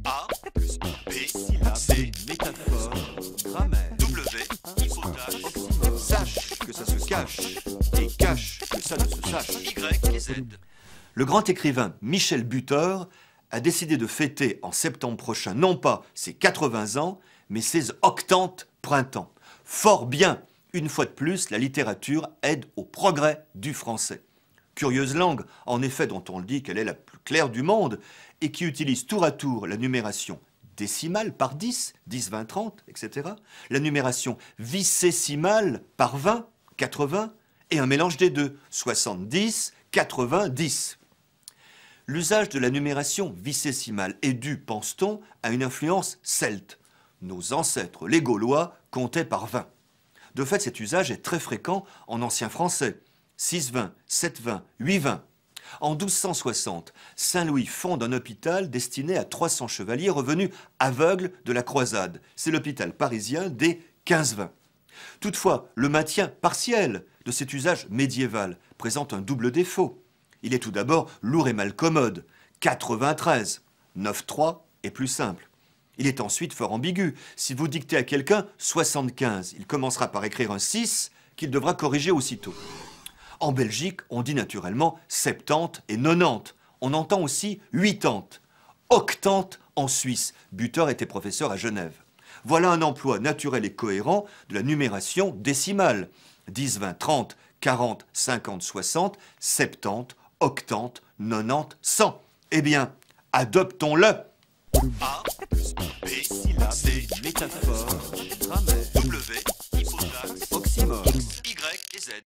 A plus B, C, métaphore, grammaire, W, hypothèse, oxymore. Sache que ça se cache et cache que ça ne se sache. Y et Z. Le grand écrivain Michel Butor a décidé de fêter en septembre prochain non pas ses 80 ans, mais ses 80 printemps. Fort bien, une fois de plus, la littérature aide au progrès du français. Curieuse langue, en effet, dont on le dit qu'elle est la plus claire du monde et qui utilise tour à tour la numération décimale par 10, 10, 20, 30, etc. La numération vicésimale par 20, 80, et un mélange des deux, 70, 90. L'usage de la numération vicésimale est dû, pense-t-on, à une influence celte. Nos ancêtres, les Gaulois, comptaient par 20. De fait, cet usage est très fréquent en ancien français. 6-20, 7-20, 8-20. En 1260, Saint-Louis fonde un hôpital destiné à 300 chevaliers revenus aveugles de la croisade. C'est l'hôpital parisien des 15-20. Toutefois, le maintien partiel de cet usage médiéval présente un double défaut. Il est tout d'abord lourd et mal commode. 93, 9-3 est plus simple. Il est ensuite fort ambigu. Si vous dictez à quelqu'un 75, il commencera par écrire un 6 qu'il devra corriger aussitôt. En Belgique, on dit naturellement 70 et 90. On entend aussi 80. 80 en Suisse. Butor était professeur à Genève. Voilà un emploi naturel et cohérent de la numération décimale. 10, 20, 30, 40, 50, 60, 70, 80, 90, 100. Eh bien, adoptons-le. A plus B, C, métaphore, grammaire, W, hypothèse, oxymore, Y et Z.